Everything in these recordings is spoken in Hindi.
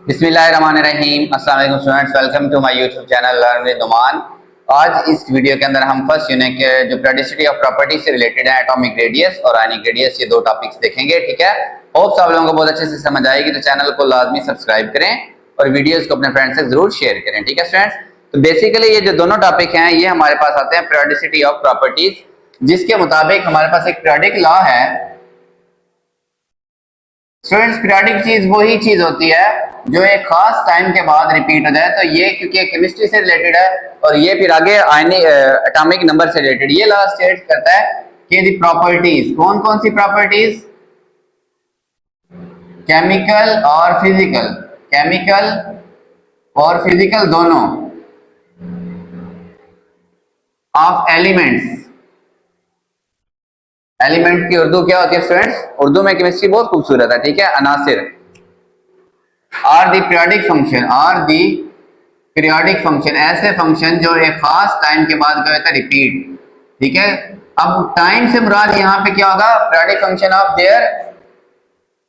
बिस्मिल्लाहिर्रहमानिर्रहीम। अस्सलाम वालेकुम students, welcome to my YouTube channel learn with Numan. आज इस वीडियो के अंदर हम फर्स्ट यूनिट के जो पेरियोडिसिटी ऑफ प्रॉपर्टी से रिलेटेड है, एटॉमिक रेडियस और आयनिक रेडियस, ये दो टॉपिक्स देखेंगे। ठीक है, होप सब लोगों को बहुत अच्छे से समझ आएगी। तो चैनल को लाजमी सब्सक्राइब करें और वीडियोस को अपने फ्रेंड्स से जरूर शेयर करें। ठीक है स्टूडेंट्स, तो बेसिकली ये जो दोनों टॉपिक हैं ये हमारे पास आते हैं पेरियोडिसिटी ऑफ प्रॉपर्टीज, जिसके मुताबिक हमारे पास एक पीरियोडिक लॉ है। स्टूडेंट्स, पीरियोडिक चीज वही चीज होती है जो एक खास टाइम के बाद रिपीट हो जाए। तो ये क्योंकि केमिस्ट्री से रिलेटेड है और ये फिर आगे एटॉमिक नंबर से रिलेटेड, ये लॉ स्टेट करता है कि दी प्रॉपर्टीज, कौन कौन सी प्रॉपर्टीज, केमिकल और फिजिकल, केमिकल और फिजिकल दोनों, ऑफ एलिमेंट्स। एलिमेंट की उर्दू क्या होती है स्टूडेंट्स? उर्दू में केमिस्ट्री बहुत खूबसूरत है। ठीक है, अनासिर are the periodic function, are the periodic function, ऐसे फंक्शन जो एक खास टाइम के बाद क्या होता है, रिपीट। ठीक है, अब टाइम से मुराद यहाँ पे क्या होगा, periodic function of their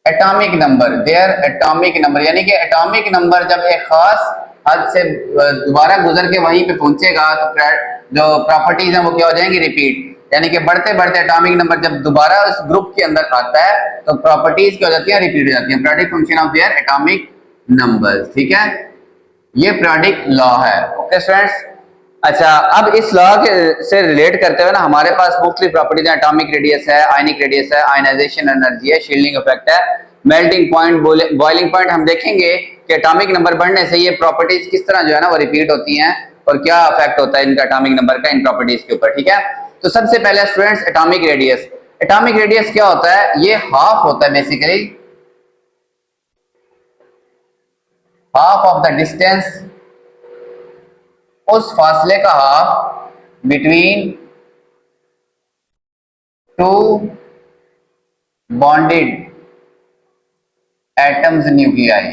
atomic number, their atomic number, यानी कि एटॉमिक नंबर जब एक खास हद से दोबारा गुजर के वहीं पे पहुंचेगा तो जो प्रॉपर्टीज हैं वो क्या हो जाएंगी, रिपीट। यानी कि बढ़ते बढ़ते एटॉमिक नंबर जब दोबारा उस ग्रुप के अंदर आता है तो प्रॉपर्टीज क्या हो जाती है, रिपीट हो जाती है। Periodic function of their atomic numbers. ठीक है, ये पीरियोडिक लॉ है। ओके स्टूडेंट्स, अच्छा अब इस लॉ के से रिलेट करते हुए ना हमारे पास मुख्तलिफ प्रॉपर्टीज हैं। एटॉमिक रेडियस है, आयनिक रेडियस है, आयनाइजेशन एनर्जी है, शील्डिंग इफेक्ट है, मेल्टिंग पॉइंट, बॉइलिंग पॉइंट। हम देखेंगे कि एटॉमिक नंबर बढ़ने से ये प्रॉपर्टीज किस तरह जो है ना वो रिपीट होती हैं और क्या इफेक्ट होता है इनका एटॉमिक नंबर का इन प्रॉपर्टीज के ऊपर। ठीक है, तो सबसे पहले students atomic radius. Atomic radius क्या होता है, ये हाफ होता है basically, half of the distance, उस फासले का half between two bonded atoms nuclei,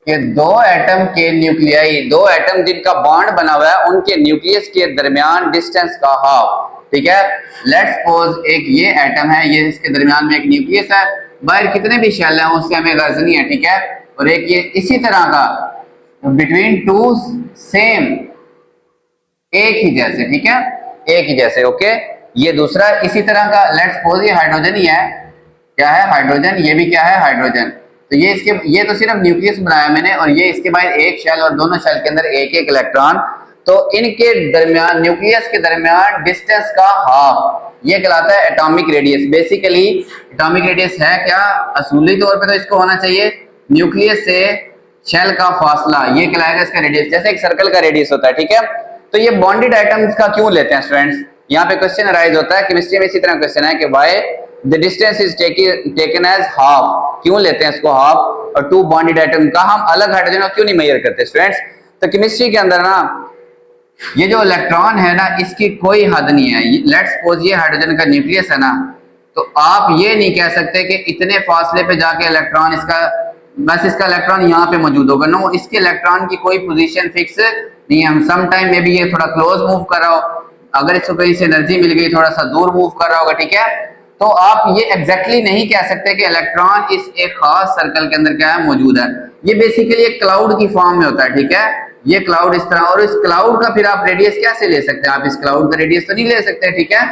के दो एटम के न्यूक्लियाई, दो एटम जिनका बॉन्ड बना हुआ है उनके न्यूक्लियस के दरमियान डिस्टेंस का हाफ। ठीक है, लेट्स सपोज एक ये एटम है, ये इसके दरमियान में एक न्यूक्लियस है, बाहर कितने भी शेल हैं उससे हमें गर्ज नहीं है। ठीक है, और एक ये इसी तरह का बिटवीन टू सेम, एक ही जैसे। ठीक है, एक ही जैसे। ओके, ये दूसरा इसी तरह का, लेट्स सपोज ये हाइड्रोजन ही है, क्या है, हाइड्रोजन, ये भी क्या है, हाइड्रोजन। तो ये इसके, ये तो सिर्फ न्यूक्लियस बनाया मैंने और ये इसके बाद एक शेल और दोनों शेल के अंदर एक एक इलेक्ट्रॉन, तो इनके दरमियान, न्यूक्लियस के दरमियान डिस्टेंस का हाफ, ये कहलाता है atomic radius. Basically atomic radius है क्या, असूली तौर पे तो इसको होना चाहिए न्यूक्लियस से शेल का फासला, ये कहलाएगा इसका रेडियस, जैसे एक सर्कल का रेडियस होता है। ठीक है, तो ये बॉन्डेड एटम्स का क्यों लेते हैं स्टूडेंट्स, यहाँ पे क्वेश्चन अराइज होता है। केमिस्ट्री में इसी तरह क्वेश्चन है कि why the distance is taken as half, क्यों लेते हैं इसको हाफ, और टू बॉन्डेड एटम का हम अलग हाइड्रोजन क्यों नहीं मेजर करते स्टूडेंट्स। तो केमिस्ट्री के अंदर ना ये जो इलेक्ट्रॉन है ना इसकी कोई हद नहीं है। लेट्स सपोज ये हाइड्रोजन का न्यूक्लियस है ना, तो आप ये नहीं कह सकते कि इतने फासले पे जाके इलेक्ट्रॉन इसका, बस इसका इलेक्ट्रॉन यहाँ पे मौजूद होगा। नो, इसके इलेक्ट्रॉन की कोई पोजीशन फिक्स नहीं है। हम सम टाइम में भी ये थोड़ा क्लोज मूव कर रहा हो, अगर इसको कहीं से एनर्जी मिल गई थोड़ा सा दूर मूव कर रहा होगा। ठीक है, तो आप ये एग्जैक्टली नहीं कह सकते कि इलेक्ट्रॉन इस एक खास सर्कल के अंदर क्या है, मौजूद है। ये बेसिकली एक क्लाउड की फॉर्म में होता है। ठीक है, ये क्लाउड इस तरह, और इस क्लाउड का फिर आप रेडियस कैसे ले सकते हैं, आप इस क्लाउड का रेडियस तो नहीं ले सकते। ठीक है,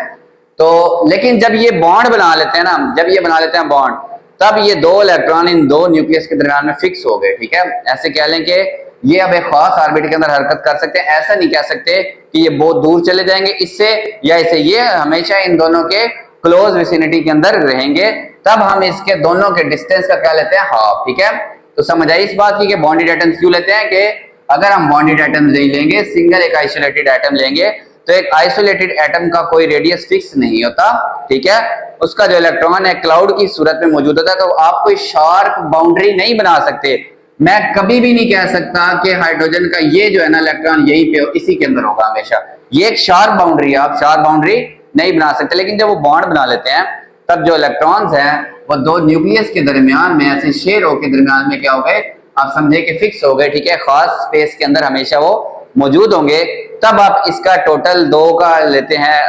तो लेकिन जब ये बॉन्ड बना लेते हैं ना, जब ये बना लेते हैं बॉन्ड, तब ये दो इलेक्ट्रॉन इन दो न्यूक्लियस के दरमियान में फिक्स हो गए। ठीक है, ऐसे कह लें कि ये अब एक खास ऑर्बिट के अंदर हरकत कर सकते हैं। ऐसा नहीं कह सकते कि ये बहुत दूर चले जाएंगे इससे या इससे, ये हमेशा इन दोनों के क्लोज विसिनिटी के अंदर रहेंगे, तब हम इसके दोनों के डिस्टेंस का क्या लेते हैं, हाफ। ठीक है, तो समझ आई इस बात की कि बॉन्डेड एटम्स क्यों लेते हैं, कि अगर हम बॉन्डेड एटम्स नहीं लेंगे, सिंगल एक आइसोलेटेड एटम लेंगे, तो एक आइसोलेटेड एटम का कोई रेडियस फिक्स नहीं होता। ठीक है, उसका जो इलेक्ट्रॉन है क्लाउड की सूरत में मौजूद होता है, तो आप कोई शार्प बाउंड्री नहीं बना सकते। मैं कभी भी नहीं कह सकता कि हाइड्रोजन का ये जो है ना इलेक्ट्रॉन यहीं पे इसी के अंदर होगा हमेशा, ये एक शार्प बाउंड्री है, आप शार्प बाउंड्री नहीं बना सकते। लेकिन जब वो बॉन्ड बना लेते हैं तब जो इलेक्ट्रॉन्स हैं वो दो न्यूक्लियस के दरमियान में, ऐसे शेयरों के दरमियान में क्या हो गए, आप समझे कि फिक्स हो गए। ठीक है, खास स्पेस के अंदर हमेशा वो मौजूद होंगे। तब आप इसका टोटल दो का लेते हैं,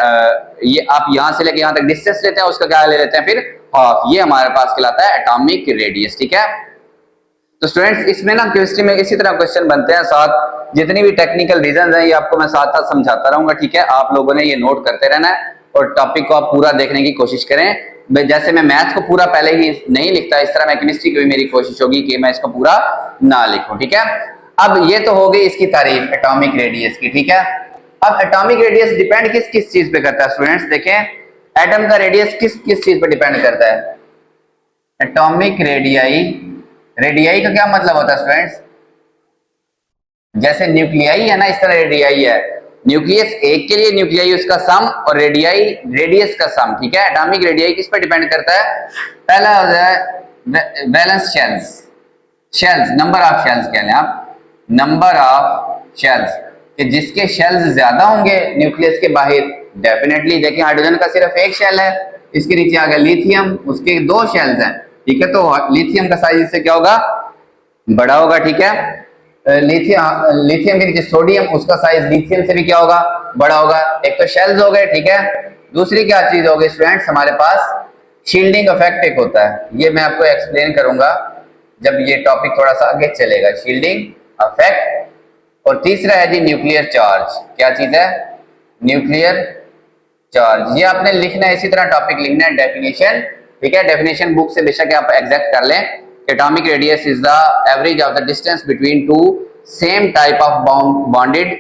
ये आप यहां से लेके यहां तक डिस्टेंस लेते हैं, उसका क्या ले लेते हैं फिर हाफ। ये हमारे पास कहलाता है एटॉमिक रेडियस। ठीक है, तो स्टूडेंट्स इसमें ना केमिस्ट्री में इसी तरह क्वेश्चन बनते हैं, साथ जितनी भी टेक्निकल रीजंस हैं ये आपको मैं साथ साथ समझाता रहूंगा, ठीक है। आप लोगों ने ये नोट करते रहना है और टॉपिक को आप पूरा देखने की कोशिश करें। जैसे मैं मैथ को पूरा पहले ही नहीं लिखता, इस तरह मैं केमिस्ट्री की भी मेरी कोशिश होगी कि मैं इसको पूरा ना लिखूं, ठीक है। अब ये तो हो गई इसकी तारीफ एटॉमिक रेडियस की, ठीक है। अब एटॉमिक रेडियस डिपेंड किस किस चीज पे करता है स्टूडेंट्स, देखें एटम का रेडियस किस किस चीज पे डिपेंड करता है। एटॉमिक रेडियाई, रेडियाई का क्या मतलब होता है स्टूडेंट्स, जैसे न्यूक्लियाई है ना इस तरह रेडियाई है। न्यूक्लियस एक के लिए न्यूक्लियाई उसका सम और रेडियाई रेडियस का सम, ठीक है। एटॉमिक रेडियाई किस पर डिपेंड करता है, पहला होता है valence shells, shells number of shells कह लें आप, नंबर ऑफ शेल्स, कि जिसके शेल्स ज्यादा होंगे न्यूक्लियस के बाहर, डेफिनेटली देखिए हाइड्रोजन का सिर्फ एक शेल है, इसके नीचे आ गया लिथियम, उसके दो शेल्स हैं, ठीक है। तो लिथियम का साइज इससे क्या होगा, बड़ा होगा, ठीक है। लिथियम के नीचे सोडियम, उसका साइज लिथियम से भी क्या होगा, बड़ा होगा। एक तो शेल्स हो गए, ठीक है। दूसरी क्या चीज होगी स्टूडेंट्स, हमारे पास शील्डिंग इफेक्ट एक होता है, ये मैं आपको एक्सप्लेन करूंगा जब ये टॉपिक थोड़ा सा आगे चलेगा, शील्डिंग इफेक्ट। और तीसरा है जी न्यूक्लियर चार्ज, क्या चीज है, न्यूक्लियर चार्ज। ये आपने लिखना है, इसी तरह टॉपिक लिखना है, डेफिनेशन, ठीक है। डेफिनेशन बुक से बेशक आप एग्जैक्ट कर लें। Atomic radius is the average of the distance between two same type of bonded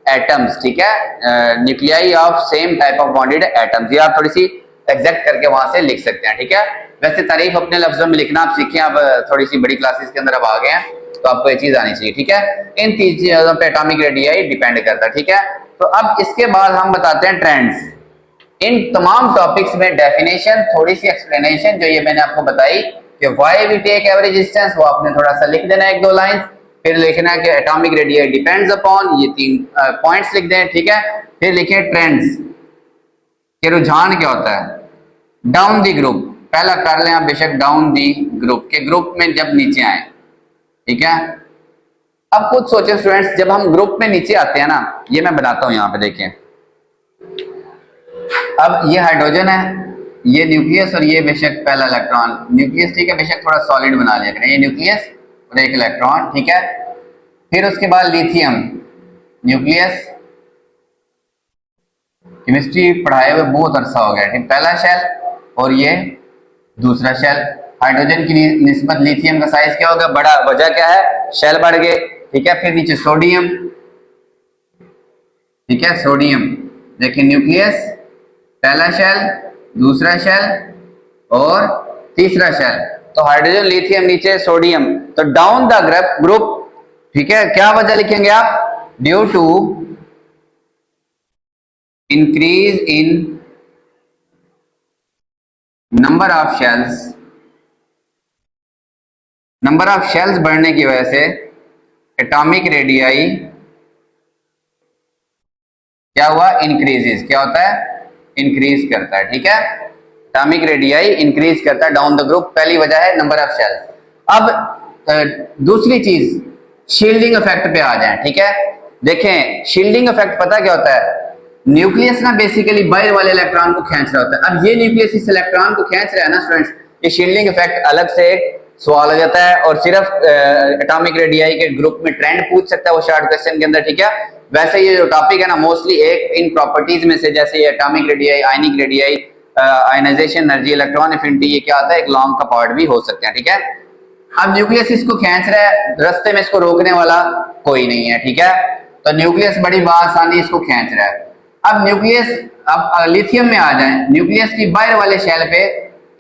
atoms, ठीक है। Nuclei of same type of bonded atoms, ये आप थोड़ी सी एग्जैक्ट करके वहां से लिख सकते हैं, ठीक है। वैसे तारीफ अपने लफ्जों में लिखना आप सीखें, आप थोड़ी सी बड़ी क्लासेस के अंदर अब आ गए हैं तो आपको ये चीज आनी चाहिए, ठीक है। इन तीन चीजों पे एटॉमिक रेडियाई डिपेंड करता है, ठीक है। तो अब इसके बाद हम बताते हैं ट्रेंड्स। इन तमाम टॉपिक्स में डेफिनेशन, थोड़ी सी एक्सप्लेनेशन जो ये मैंने आपको बताई कि why we take average distance, वो आपने थोड़ा सा लिख देना एक दो लाइन, फिर लिखना है कि एटॉमिक रेडियाई डिपेंड्स अपॉन, ये तीन पॉइंट्स लिख दें, ठीक है। फिर लिखे ट्रेंड्स के रुझान क्या होता है, डाउन दी ग्रुप, पहला कर लें आप बेशक, डाउन दी ग्रुप के ग्रुप में जब नीचे आए, ठीक है। अब खुद सोचे स्टूडेंट्स, जब हम ग्रुप में नीचे आते हैं ना, ये मैं बनाता हूं यहां पे देखें, अब ये हाइड्रोजन है, ये न्यूक्लियस और ये बेशक पहला इलेक्ट्रॉन, न्यूक्लियस, ठीक है, बेशक थोड़ा सॉलिड बना लिया करें, ये न्यूक्लियस और एक इलेक्ट्रॉन, ठीक है। फिर उसके बाद लिथियम, न्यूक्लियस, केमिस्ट्री पढ़ाए हुए बहुत अरसा हो गया, ठीक, पहला शेल और ये दूसरा शेल। हाइड्रोजन की निस्बत लिथियम का साइज क्या होगा, बड़ा, वजह क्या है, शेल बढ़ गए, ठीक है। फिर नीचे सोडियम, ठीक है, सोडियम, देखिए न्यूक्लियस, पहला शेल, दूसरा शेल और तीसरा शेल, तो हाइड्रोजन लिथियम नीचे सोडियम, तो डाउन द ग्रुप, ठीक है। क्या वजह लिखेंगे आप, due to increase in number of shells, number of shells बढ़ने की वजह से एटॉमिक रेडियाई क्या हुआ, इंक्रीजेस, क्या होता है, इंक्रीज करता है, ठीक है। एटॉमिक रेडियाई इंक्रीज करता है डाउन द ग्रुप, पहली वजह है नंबर ऑफ शेल्स। अब दूसरी चीज, शील्डिंग इफेक्ट पे आ जाए, ठीक है। देखें शील्डिंग इफेक्ट पता क्या होता है, न्यूक्लियस ना बेसिकली बाहर वाले इलेक्ट्रॉन को खींच रहा होता है। अब ये न्यूक्लियस इस इलेक्ट्रॉन को खींच रहा है ना स्टूडेंट्स, ये शील्डिंग इफेक्ट अलग से एक सवाल हो जाता है, और सिर्फ एटॉमिक रेडियाई के ग्रुप में ट्रेंड पूछ सकता है वो शॉर्ट क्वेश्चन के अंदर, ठीक है। वैसे ये जो टॉपिक है ना, मोस्टली एक इन प्रॉपर्टीज में से, जैसे atomic radii, ionic radii, ionisation energy, electron affinity, ये क्या होता है, एक लॉन्ग का पार्ट भी हो सकते हैं, ठीक है। अब न्यूक्लियस इसको खींच रहा है, रास्ते में इसको रोकने वाला कोई नहीं है, ठीक है। तो न्यूक्लियस बड़ी आसानी इसको खींच रहा है। अब न्यूक्लियस, अब लिथियम में आ जाए, न्यूक्लियस की बाहर वाले शेल पे,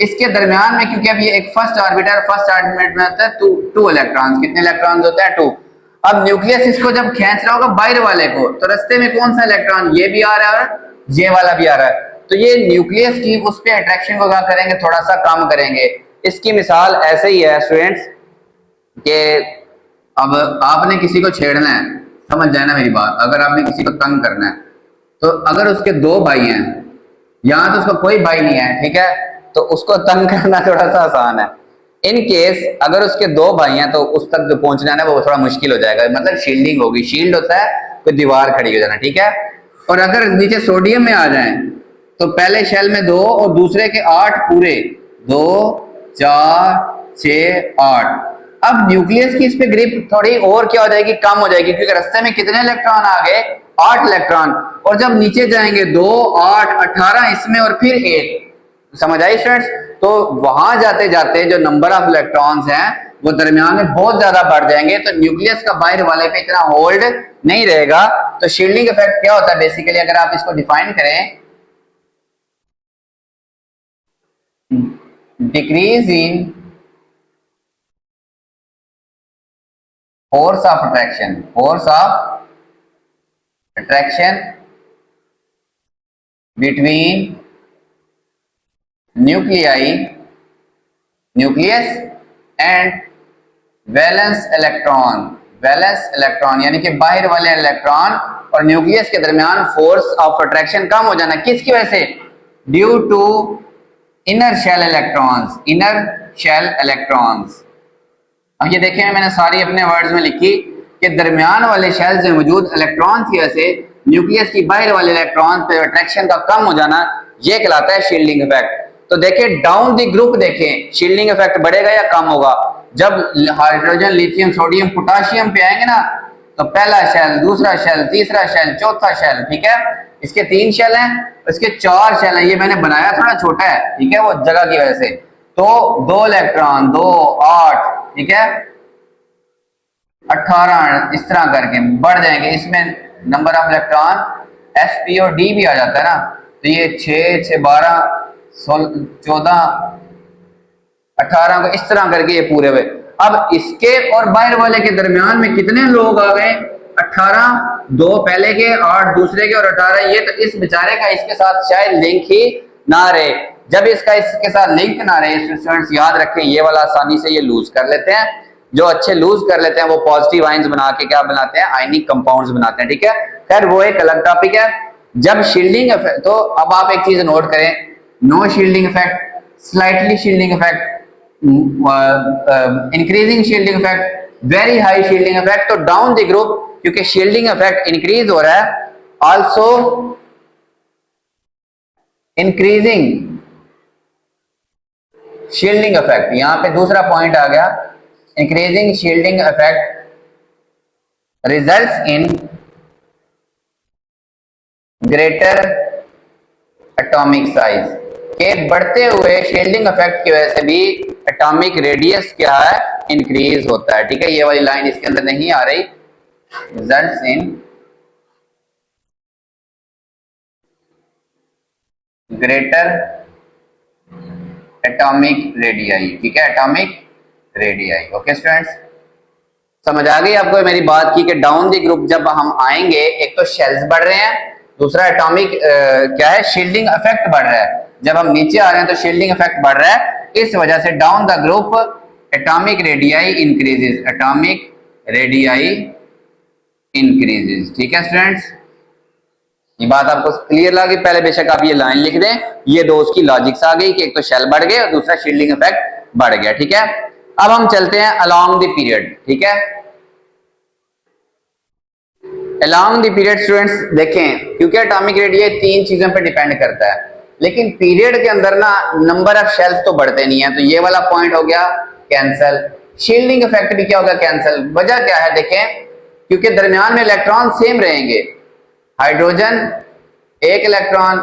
इसके दरमियान में, क्योंकि अब ये एक फर्स्ट ऑर्बिट में होता है टू इलेक्ट्रॉन्स, कितने इलेक्ट्रॉन्स होते हैं, 2। अब न्यूक्लियस इसको जब खींच रहा होगा बाहर वाले को, तो रास्ते में कौन सा इलेक्ट्रॉन, ये भी आ रहा है और ये वाला भी आ रहा है, तो ये न्यूक्लियस की उस पे अट्रैक्शन को क्या करेंगे, थोड़ा सा कम करेंगे। इसकी मिसाल ऐसे ही है स्टूडेंट्स कि अब आपने किसी को छेड़ना है, समझ जाए ना मेरी बात, अगर आपने किसी को तंग करना है, तो अगर उसके 2 भाई हैं, यहाँ तो उसका कोई भाई नहीं है, ठीक है, तो उसको तंग करना थोड़ा सा आसान है। इन केस अगर उसके 2 भाई हैं, तो उस तक जो पहुंचना है वो थोड़ा मुश्किल हो जाएगा, मतलब शील्डिंग होगी, शील्ड होता है कोई दीवार खड़ी हो जाना, ठीक है। और अगर नीचे सोडियम में आ जाएं, तो पहले शेल में 2 और दूसरे के 8 पूरे, 2 4 6 8, अब न्यूक्लियस की इस पे ग्रिप थोड़ी और क्या हो जाएगी, कम हो जाएगी, क्योंकि रास्ते में कितने इलेक्ट्रॉन आ गए, 8 इलेक्ट्रॉन, और जब नीचे जाएंगे 2, 8, 18 इसमें और फिर 1, समझ आई स्टूडेंट्स। तो वहां जाते जाते जो नंबर ऑफ इलेक्ट्रॉन्स हैं वो दरमियान में बहुत ज्यादा बढ़ जाएंगे, तो न्यूक्लियस का बाहर वाले पे इतना होल्ड नहीं रहेगा। तो शील्डिंग इफेक्ट क्या होता है बेसिकली, अगर आप इसको डिफाइन करें, decrease in force of attraction, force of attraction between nucleus and valence electron यानी कि बाहर वाले इलेक्ट्रॉन और न्यूक्लियस के दरमियान फोर्स ऑफ अट्रैक्शन कम हो जाना, किसकी वजह से, due to inner shell electrons. अब ये देखें मैंने सारी अपने वर्ड्स में लिखी कि दरमियान वाले शेल्स में मौजूद इलेक्ट्रॉन्स की वजह से न्यूक्लियस की बाहर वाले इलेक्ट्रॉन पे अट्रैक्शन का कम हो जाना, ये कहलाता है शील्डिंग इफेक्ट। तो देखें डाउन द ग्रुप, देखें शील्डिंग इफेक्ट बढ़ेगा या कम होगा, जब हाइड्रोजन, लिथियम, सोडियम, पोटाशियम पे आएंगे ना, तो पहला शेल, दूसरा शेल, तीसरा शेल, चौथा शेल, ठीक है, इसके 3 शेल हैं, इसके 4 शेल हैं, ये मैंने बनाया थोड़ा छोटा है, ठीक है, वो जगह की वजह से, तो 2 इलेक्ट्रॉन, 2, 8, ठीक है, 18 इस तरह करके बढ़ जाएंगे, इसमें नंबर ऑफ इलेक्ट्रॉन sp और d भी आ जाता है ना, तो ये 6, 6, 12, 14, 18 को इस तरह करके ये पूरे हुए। अब इसके और बाहर वाले के दरमियान में कितने लोग आ गए, 18, 2 पहले के, 8 दूसरे के और 18, ये तो इस बेचारे का इसके साथ शायद लिंक ही ना रहे। जब इसका इसके साथ लिंक ना रहे, स्टूडेंट्स याद रखें ये वाला आसानी से ये लूज कर लेते हैं, जो अच्छे लूज कर लेते हैं वो पॉजिटिव आयंस बना के क्या बनाते हैं, आयनिक कंपाउंड्स बनाते हैं, ठीक है। खैर वो एक अलग टॉपिक है। जब शील्डिंग इफेक्ट, तो अब आप एक चीज नोट करें, no shielding effect, slightly shielding effect, increasing shielding effect, very high shielding effect. तो डाउन द ग्रुप क्योंकि शील्डिंग इफेक्ट इंक्रीज हो रहा है, आल्सो इंक्रीजिंग शील्डिंग इफेक्ट, यहां पे दूसरा पॉइंट आ गया, increasing shielding effect results in greater atomic size, के बढ़ते हुए शील्डिंग इफेक्ट की वजह से भी एटॉमिक रेडियस क्या है, इंक्रीज होता है, ठीक है। ये वाली लाइन इसके अंदर नहीं आ रही, results in greater atomic radii, ठीक है, एटॉमिक रेडियाई। ओके स्टूडेंट्स, समझ आ गई आपको मेरी बात की कि डाउन द ग्रुप जब हम आएंगे, एक तो शेल्स बढ़ रहे हैं, दूसरा एटॉमिक क्या है, शील्डिंग इफेक्ट बढ़ रहा है। जब हम नीचे आ रहे हैं तो शील्डिंग इफेक्ट बढ़ रहा है, इस वजह से down the group atomic radii increases, atomic radii increases, ठीक है स्टूडेंट्स। ये बात आपको क्लियर लगी, पहले बेशक आप ये लाइन लिख दें, ये दो उसकी लॉजिक्स आ गई कि एक तो शेल बढ़ गए और दूसरा शील्डिंग इफेक्ट बढ़ गया, ठीक है। अब हम चलते हैं अलोंग द पीरियड, ठीक है। अलोंग द पीरियड स्टूडेंट्स देखें, क्योंकि एटॉमिक रेडियस 3 चीजों पर डिपेंड करता है, लेकिन पीरियड के अंदर ना नंबर ऑफ शेल्स तो बढ़ते नहीं है, तो ये वाला पॉइंट हो गया कैंसल। शील्डिंग इफेक्ट भी क्या होगा, कैंसल। वजह क्या है देखें, क्योंकि दरमियान में इलेक्ट्रॉन सेम रहेंगे, हाइड्रोजन 1 इलेक्ट्रॉन,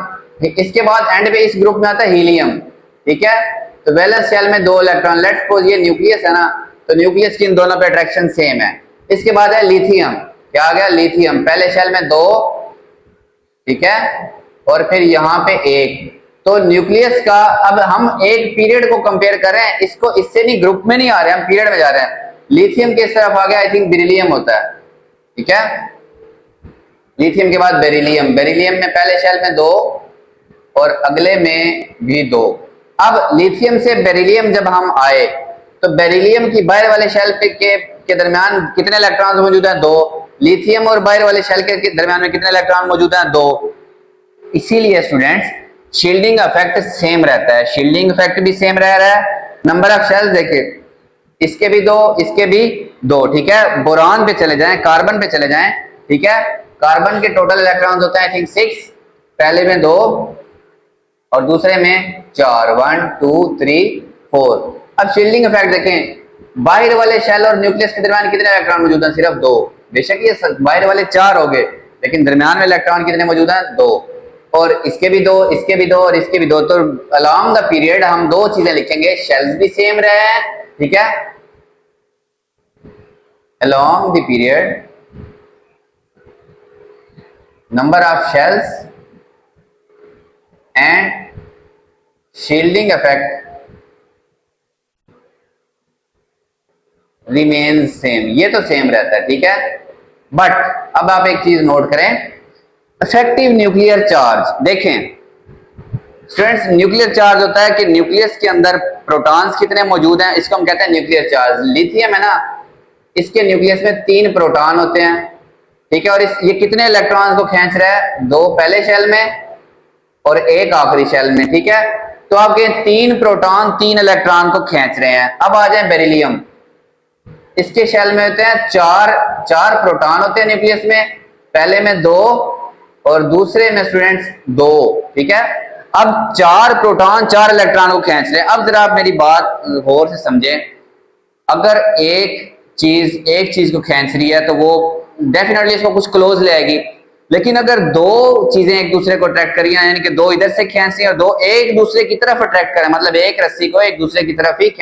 इसके बाद एंड पे इस ग्रुप में आता है हीलियम, ठीक है, तो वैलेंस शेल में 2 इलेक्ट्रॉन, लेट्स सपोज ये न्यूक्लियस है ना, तो न्यूक्लियस की इन दोनों पे अट्रैक्शन सेम है। इसके बाद है लिथियम, क्या आ गया, लिथियम, पहले शेल में 2, ठीक है, और फिर यहाँ पे 1, तो न्यूक्लियस का, अब हम एक पीरियड को कंपेयर कर रहे हैं, इसको इससे नहीं, ग्रुप में नहीं आ रहे, हम पीरियड में जा रहे हैं। लिथियम के इस तरफ आ गया, आई थिंक बेरिलियम होता है, ठीक है, लिथियम के बाद बेरिलियम, बेरिलियम में पहले शेल में 2 और अगले में भी 2। अब लिथियम से बेरिलियम जब हम आए, तो बेरिलियम की बाहर वाले शेल के दरमियान कितने इलेक्ट्रॉन मौजूद हैं, 2। लिथियम और बाहर वाले शेल के दरमियान में कितने इलेक्ट्रॉन मौजूद हैं, 2। इसीलिए स्टूडेंट्स शील्डिंग इफेक्ट सेम रहता है, शील्डिंग इफेक्ट भी सेम रह रहा है। नंबर ऑफ शेल्स देखिए, इसके भी 2, इसके भी 2, ठीक है। बोरान पे चले जाएं, कार्बन पे चले जाएं, ठीक है, कार्बन के टोटल इलेक्ट्रॉन्स होते हैं आई थिंक 6, पहले में 2 और दूसरे में 4, 1, 2, 3, 4। अब शील्डिंग इफेक्ट देखें, बाहर वाले शेल और न्यूक्लियस के दरमियान कितने इलेक्ट्रॉन मौजूद हैं? सिर्फ 2। बेशक ये बाहर वाले 4 हो गए, लेकिन दरमियान में इलेक्ट्रॉन कितने मौजूद हैं? 2। और इसके भी 2, इसके भी 2 और इसके भी 2। तो अलोंग द पीरियड हम 2 चीजें लिखेंगे, शेल्स भी सेम रहे हैं, ठीक है, along the period number of shells and shielding effect remains same. ये तो सेम रहता है, ठीक है। बट अब आप एक चीज नोट करें, इफेक्टिव न्यूक्लियर चार्ज। देखें स्टूडेंट्स, न्यूक्लियर चार्ज होता है कि न्यूक्लियस के अंदर प्रोटॉन्स कितने मौजूद हैं, इसको हम कहते हैं न्यूक्लियर चार्ज। लिथियम है ना, इसके न्यूक्लियस में 3 प्रोटॉन होते हैं, ठीक है, और ये कितने इलेक्ट्रॉन्स को खींच रहा है? 2 पहले शेल में और 1 आखिरी शेल में, ठीक है। तो आपके 3 प्रोटॉन 3 इलेक्ट्रॉन को खींच रहे हैं। अब आ जाए बेरिलियम, इसके शेल में होते हैं 4 प्रोटॉन होते हैं न्यूक्लियस में, पहले में 2 और दूसरे में स्टूडेंट्स 2, ठीक है। अब 4 प्रोटॉन 4 इलेक्ट्रॉन को खींच रहे हैं। अब जरा आप मेरी बात गौर से समझें, अगर एक चीज को खींच रही है तो वो डेफिनेटली इसको कुछ क्लोज ले आएगी, लेकिन अगर 2 चीजें एक दूसरे को अट्रैक्ट करी, यानी कि 2 इधर से खींच रही है और 2 एक दूसरे की तरफ अट्रैक्ट करें, मतलब एक रस्सी को एक दूसरे की तरफ ही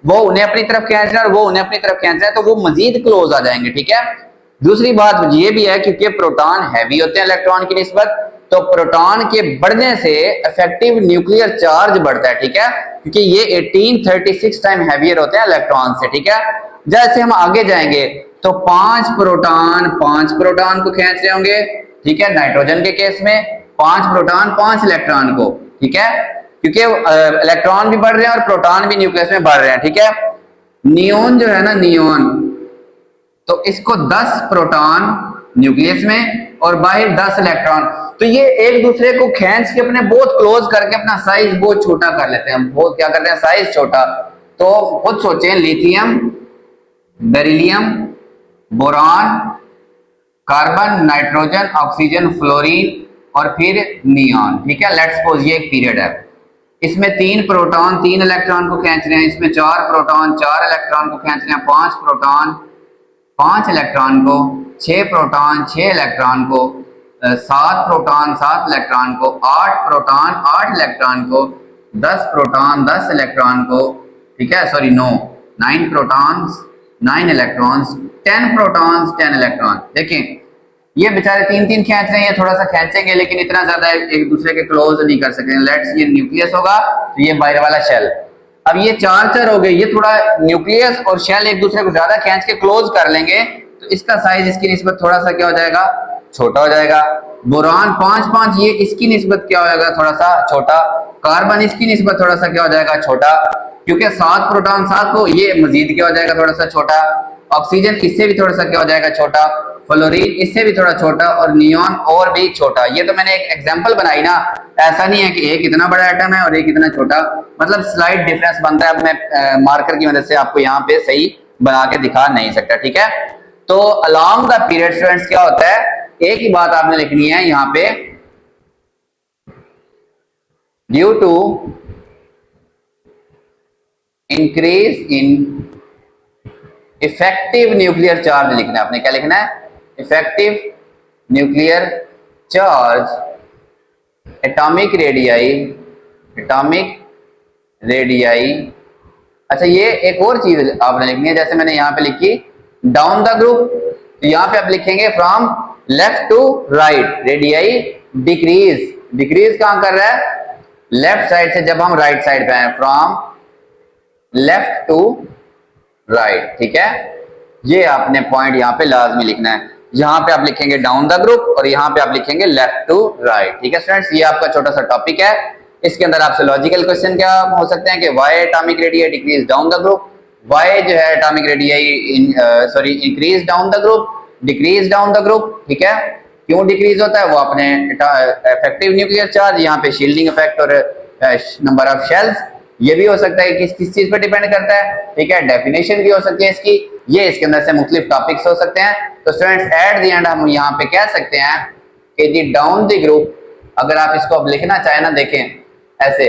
वो उन्हें अपनी तरफ खींच रहे हैं और वो उन्हें अपनी तरफ खींच रहे हैं, तो वो मजीद क्लोज आ जाएंगे, ठीक है। दूसरी बात ये भी है, क्योंकि प्रोटॉन हैवी होते हैं इलेक्ट्रॉन की निस्बत, तो प्रोटॉन के बढ़ने से इफेक्टिव न्यूक्लियर चार्ज बढ़ता है, ठीक है, क्योंकि ये 1836 टाइम हैवियर होते हैं इलेक्ट्रॉन से, ठीक है। जैसे हम आगे जाएंगे तो 5 प्रोटॉन को खींच रहे होंगे, ठीक है, नाइट्रोजन के केस में 5 प्रोटॉन 5 इलेक्ट्रॉन को, ठीक है, क्योंकि इलेक्ट्रॉन भी बढ़ रहे हैं और प्रोटॉन भी न्यूक्लियस में बढ़ रहे हैं, ठीक है। नियोन जो है ना, नियोन, तो इसको 10 प्रोटॉन न्यूक्लियस में और बाहर 10 इलेक्ट्रॉन, तो ये एक दूसरे को खींच के अपने बहुत क्लोज करके अपना साइज बहुत छोटा कर लेते हैं। बहुत क्या करते हैं? साइज छोटा। तो खुद सोचें, lithium, beryllium, boron, carbon, nitrogen, oxygen, fluorine और फिर नियॉन, ठीक है। लेट्स सपोज ये एक पीरियड है, इसमें 3 प्रोटॉन 3 इलेक्ट्रॉन को खींच रहे हैं, इसमें 4 प्रोटॉन 4 इलेक्ट्रॉन को खींच रहे हैं, 5 प्रोटॉन 5 इलेक्ट्रॉन को, 6 प्रोटॉन 6 इलेक्ट्रॉन को, 7 प्रोटॉन 7 इलेक्ट्रॉन को, 8 प्रोटॉन 8 इलेक्ट्रॉन को, 10 प्रोटॉन 10 इलेक्ट्रॉन को, ठीक है, sorry 9 protons 9 electrons, 10 protons 10 electron. देखें ये बेचारे 3 खींच रहे हैं, थोड़ा सा खींचेंगे लेकिन इतना ज्यादा एक दूसरे के क्लोज नहीं कर सकते। लेट्स, ये न्यूक्लियस होगा तो ये बाहर वाला शेल। अब ये 4 हो गए, ये थोड़ा न्यूक्लियस और शेल एक दूसरे को ज्यादा खींच के क्लोज कर लेंगे, तो इसका साइज इसकी निस्बत थोड़ा सा क्या हो जाएगा? छोटा हो जाएगा। बोरान 5 ये इसकी निस्बत क्या हो जाएगा? थोड़ा सा छोटा। कार्बन इसकी निस्बत थोड़ा सा क्या हो जाएगा? छोटा, क्योंकि 7 प्रोटॉन 7 को, ये मजीद क्या हो जाएगा? थोड़ा सा छोटा। ऑक्सीजन इससे भी थोड़ा सा क्या हो जाएगा? छोटा। फ्लोरीन इससे भी थोड़ा छोटा और नियॉन और भी छोटा। ये तो मैंने एक एग्जांपल बनाई ना, ऐसा नहीं है कि एक इतना बड़ा एटम है और एक इतना छोटा, मतलब स्लाइड डिफरेंस बनता है। अब मैं मार्कर की मदद से आपको यहाँ पे सही बना के दिखा नहीं सकता, ठीक है। तो अलोंग द पीरियड स्टूडेंट्स क्या होता है, एक ही बात आपने लिखनी है यहाँ पे, due to increase in effective nuclear charge लिखना है आपने। क्या लिखना है? Effective nuclear charge, atomic radii. अच्छा, ये एक और चीज आपने लिखनी है, जैसे मैंने यहां पे लिखी डाउन द ग्रुप, तो यहां पे आप लिखेंगे from left to right, radii decrease कहां कर रहा है? लेफ्ट साइड से, जब हम राइट साइड पे हैं, फ्रॉम लेफ्ट टू राइट, ठीक है। ये आपने पॉइंट यहाँ पे लाजमी लिखना है। यहाँ पे आप लिखेंगे डाउन द ग्रुप और यहाँ पे आप लिखेंगे लेफ्ट टू राइट, ठीक है स्टूडेंट्स। ये आपका छोटा सा टॉपिक है, इसके अंदर आपसे लॉजिकल क्वेश्चन क्या हो सकते हैं कि why atomic radii decrease down the group, why जो है atomic radii sorry increase down the group, decrease down the group, ठीक है। क्यों डिक्रीज होता है? वो अपने इफेक्टिव न्यूक्लियर चार्ज, यहाँ पे शील्डिंग इफेक्ट और नंबर ऑफ शेल्स, ये भी हो सकता है। किस चीज पर डिपेंड करता है, ठीक है। डेफिनेशन भी हो सकती है इसकी, ये इसके अंदर से मुख्तलिफ टॉपिक्स हो सकते हैं। तो स्टूडेंट्स एट द एंड हम यहाँ पे कह सकते हैं कि दी डाउन द ग्रुप, अगर आप इसको अब लिखना चाहें ना, देखें ऐसे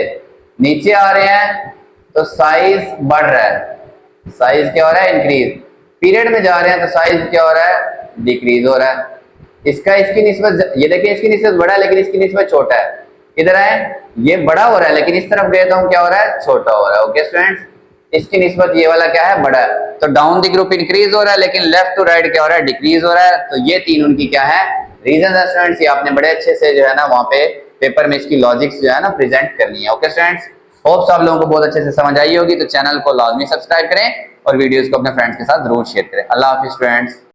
नीचे आ रहे हैं तो साइज बढ़ रहा है, साइज क्या हो रहा है, इंक्रीज। पीरियड में जा रहे हैं तो साइज क्या हो रहा है, डिक्रीज हो रहा है। इसका इसकी निस्बत, ये देखिए इसकी निस्बत बड़ा है लेकिन इसकी निस्बत छोटा है। इधर आए, ये बड़ा हो रहा है लेकिन इस तरफ गए तो हम क्या हो रहा है, छोटा हो रहा है। ओके स्टूडेंट्स, इसकी निस्बत ये वाला क्या है, बड़ा है। तो डाउन द ग्रुप इंक्रीज हो रहा है लेकिन लेफ्ट टू राइट क्या हो रहा है, डिक्रीज हो रहा है। तो ये तीन उनकी क्या है, रीजन है स्टूडेंट्स। ये आपने बड़े अच्छे से जो है ना वहाँ पे पेपर में इसकी लॉजिक्स जो है ना प्रेजेंट करनी है। ओके स्टूडेंट्स, होप्स आप लोगों को बहुत अच्छे से समझ आई होगी। तो चैनल को लाजमी सब्सक्राइब करें और वीडियोस को अपने फ्रेंड्स के साथ जरूर शेयर करें। अल्लाह हाफिज स्टूडेंट्स।